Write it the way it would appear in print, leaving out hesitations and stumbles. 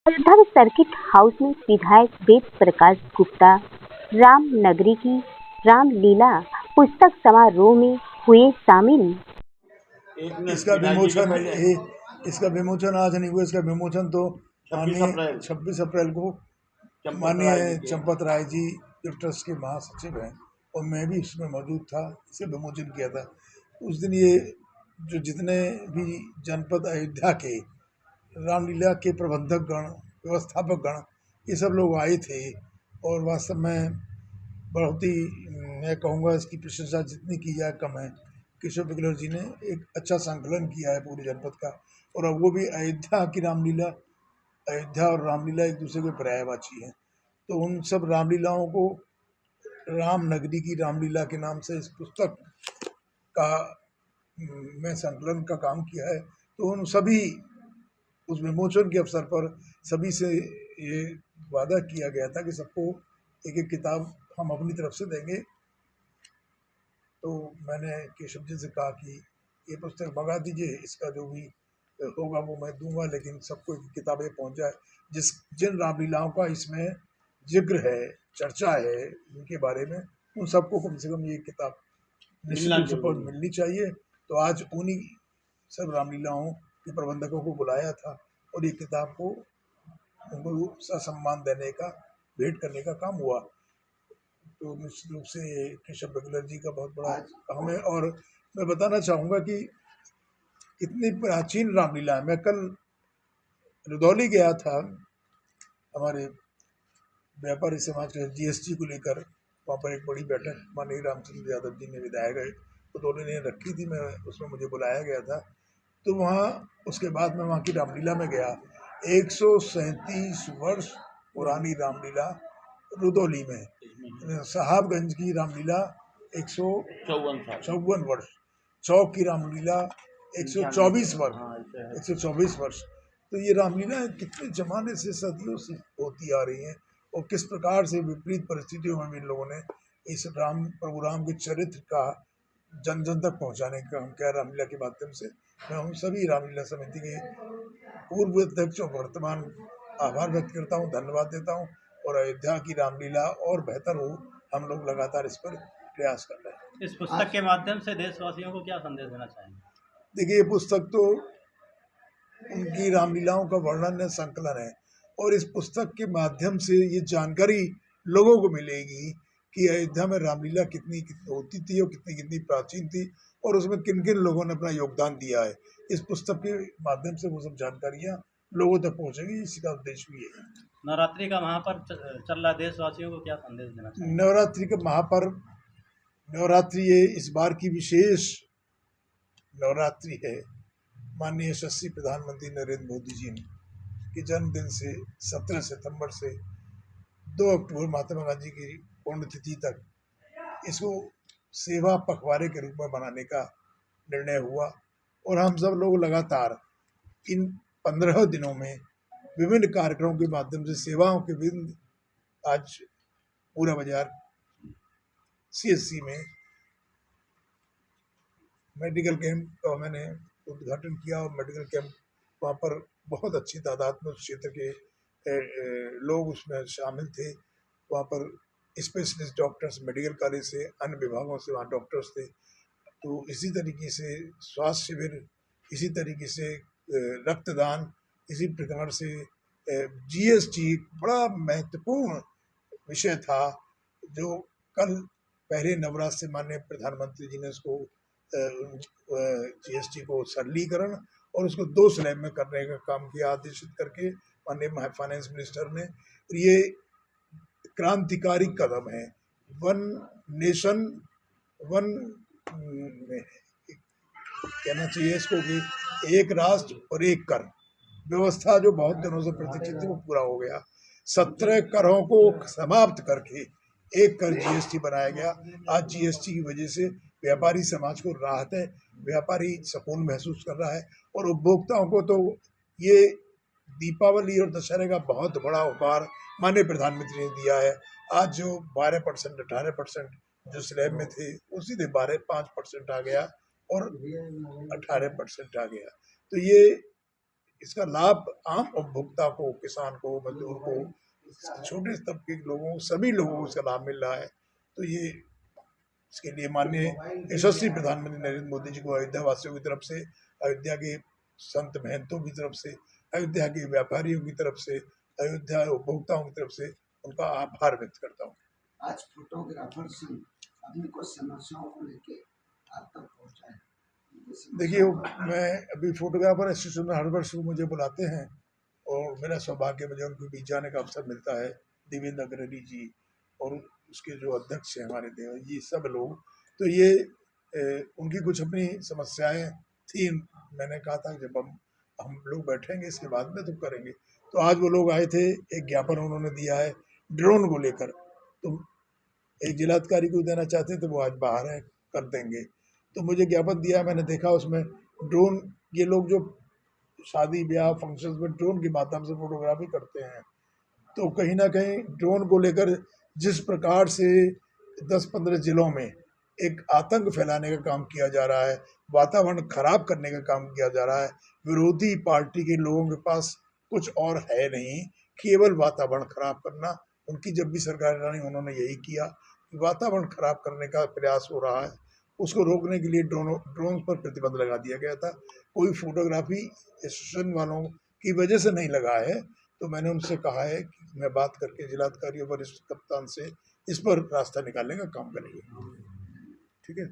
अयोध्या में circuit house में विधायक वेद प्रकाश गुप्ता रामनगरी की रामलीला पुस्तक समारोह में हुए शामिल। इसका विमोचन इसका विमोचन आज नहीं हुआ। इसका विमोचन तो माननीय 26 अप्रैल को माननीय चंपत राय जी जो ट्रस्ट के महासचिव हैं और मैं भी उसमें मौजूद था, इसे विमोचन किया था। उस दिन ये जो जितने भी जनपद अयोध्या के रामलीला के प्रबंधक गण, व्यवस्थापक गण, ये सब लोग आए थे और वास्तव में बहुत ही, मैं कहूँगा इसकी प्रशंसा जितनी की जाए कम है। केशव बिगलर जी ने एक अच्छा संकलन किया है पूरे जनपद का, और अब वो भी अयोध्या की रामलीला। अयोध्या और रामलीला एक दूसरे के पर्यायवाची हैं, तो उन सब रामलीलाओं को रामनगरी की रामलीला के नाम से इस पुस्तक का में संकलन का काम किया है। तो उन सभी उस विमोचन के अवसर पर सभी से ये वादा किया गया था कि सबको एक एक किताब हम अपनी तरफ से देंगे। तो मैंने केशव जी से कहा कि ये पुस्तक मंगा दीजिए, इसका जो भी होगा वो मैं दूंगा, लेकिन सबको किताबें पहुंच जाए। जिन रामलीलाओं का इसमें जिक्र है, चर्चा है उनके बारे में, उन सबको कम से कम ये किताब निश्चित रूप से मिलनी चाहिए। तो आज उन्हीं सब रामलीलाओं के प्रबंधकों को बुलाया था और ये किताब को उनको ससम्मान देने का, भेंट करने का काम हुआ। तो निश्चित रूप से केशव बिगलर जी का बहुत बड़ा काम है। और मैं बताना चाहूँगा कि इतनी प्राचीन रामलीला है। मैं कल रुदौली गया था, हमारे व्यापारी समाज के जीएसटी को लेकर, वहाँ पर एक बड़ी बैठक माननीय रामचंद्र यादव जी ने, विधायक रुदौली ने रखी थी, मैं उसमें मुझे बुलाया गया था। तो वहाँ उसके बाद मैं वहाँ की रामलीला में गया। 137 वर्ष पुरानी रामलीला रुदौली में। साहबगंज की रामलीला 154 वर्ष, चौक की रामलीला 124 वर्ष, 124 वर्ष। तो ये रामलीला कितने जमाने से, सदियों से होती आ रही हैं, और किस प्रकार से विपरीत परिस्थितियों में भी इन लोगों ने इस प्रभु राम के चरित्र का जन जन तक पहुंचाने का काम किया रामलीला के माध्यम से। मैं उन सभी रामलीला समिति के पूर्व अध्यक्ष और वर्तमान आभार व्यक्त करता हूँ, धन्यवाद देता हूँ। और अयोध्या की रामलीला और बेहतर हो, हम लोग लगातार इस पर प्रयास कर रहे हैं। इस पुस्तक के माध्यम से देशवासियों को क्या संदेश देना चाहेंगे? देखिए, ये पुस्तक तो उनकी रामलीलाओं का वर्णन है, संकलन है, और इस पुस्तक के माध्यम से ये जानकारी लोगों को मिलेगी कि अयोध्या में रामलीला कितनी कितनी होती थी और कितनी कितनी प्राचीन थी, और उसमें किन किन लोगों ने अपना योगदान दिया है। इस पुस्तक के माध्यम से वो सब जानकारियाँ लोगों तक पहुँचेगी, इसका उद्देश्य भी है। नवरात्रि का महापर्व चल रहा, देशवासियों को क्या संदेश देना चाहिए? नवरात्रि का महापर्व, नवरात्रि ये इस बार की विशेष नवरात्रि है। माननीय यशस्वी प्रधानमंत्री नरेंद्र मोदी जी के जन्मदिन से 17 सितंबर से 2 अक्टूबर महात्मा गांधी की पुण्यतिथि तक इसको सेवा पखवाड़े के रूप में बनाने का निर्णय हुआ, और हम सब लोग लगातार इन 15 दिनों में विभिन्न कार्यक्रमों के माध्यम से सेवाओं के विभिन्न, आज पूरा बाजार सीएससी में मेडिकल कैंप का मैंने उद्घाटन किया, और मेडिकल कैंप वहाँ पर बहुत अच्छी तादाद में उस क्षेत्र के लोग उसमें शामिल थे। वहाँ पर स्पेशलिस्ट डॉक्टर्स मेडिकल कॉलेज से, अन्य विभागों से वहाँ डॉक्टर्स थे। तो इसी तरीके से स्वास्थ्य शिविर, इसी तरीके से रक्तदान, इसी प्रकार से जीएसटी बड़ा महत्वपूर्ण विषय था, जो कल पहले नवरात्र से माननीय प्रधानमंत्री जी ने उसको जीएसटी को सरलीकरण और उसको 2 स्लैब में करने का काम किया, आदेशित करके माननीय फाइनेंस मिनिस्टर ने। ये क्रांतिकारी कदम है। वन नेशन वन कहना चाहिए इसको, कि एक राष्ट्र और एक कर व्यवस्था जो बहुत दिनों से प्रतीक्षित थी, वो पूरा हो गया। 17 करों को समाप्त करके एक कर जीएसटी बनाया गया। आज जीएसटी की वजह से व्यापारी समाज को राहत है, व्यापारी सुकून महसूस कर रहा है, और उपभोक्ताओं को तो ये दीपावली और दशहरे का बहुत बड़ा उपहार माननीय प्रधानमंत्री ने दिया है। आज जो 12%, 18% जो स्लैब में थे, वो सीधे 5% आ गया और 18% आ गया। तो ये इसका लाभ आम उपभोक्ता को, किसान को, मजदूर को, छोटे तबके के लोगों, सभी लोगों को इसका लाभ मिल रहा है। तो ये इसके लिए माननीय यशस्वी प्रधानमंत्री नरेंद्र मोदी जी को अयोध्या वासियों की तरफ से, अयोध्या के संत महंतों की तरफ से, अयोध्या के व्यापारियों की तरफ से, अयोध्या उपभोक्ताओं की तरफ से उनका आभार व्यक्त करता हूँ। आज फोटोग्राफर से अपनी कुछ समस्याओं को लेके आप तक पहुँचाए। देखिए, मैं अभी फोटोग्राफर एसोसिएशन में हर वर्ष वो मुझे बुलाते हैं और मेरा सौभाग्य, मुझे उनके बीच जाने का अवसर मिलता है। देवेंद्र अग्रणी जी और उसके जो अध्यक्ष हैं हमारे देव जी, सब लोग, तो ये उनकी कुछ अपनी समस्याएं थी। मैंने कहा था जब हम लोग बैठेंगे इसके बाद में तो करेंगे। तो आज वो लोग आए थे, एक ज्ञापन उन्होंने दिया है ड्रोन को लेकर। तो एक जिलाधिकारी को देना चाहते थे, वो आज बाहर है, कर देंगे। तो मुझे ज्ञापन दिया, मैंने देखा उसमें ड्रोन, ये लोग जो शादी ब्याह फंक्शन में ड्रोन के माध्यम से फोटोग्राफी करते हैं, तो कहीं ना कहीं ड्रोन को लेकर जिस प्रकार से 10-15 जिलों में एक आतंक फैलाने का काम किया जा रहा है, वातावरण खराब करने का काम किया जा रहा है। विरोधी पार्टी के लोगों के पास कुछ और है नहीं, केवल वातावरण खराब करना। उनकी जब भी सरकार रही उन्होंने यही किया, वातावरण खराब करने का प्रयास हो रहा है। उसको रोकने के लिए ड्रोन पर प्रतिबंध लगा दिया गया था। कोई फोटोग्राफी एसोसिएशन वालों की वजह से नहीं लगा है। तो मैंने उनसे कहा है कि मैं बात करके जिलाधिकारी और वरिष्ठ कप्तान से इस पर रास्ता निकालने का काम करेंगे। ठीक है।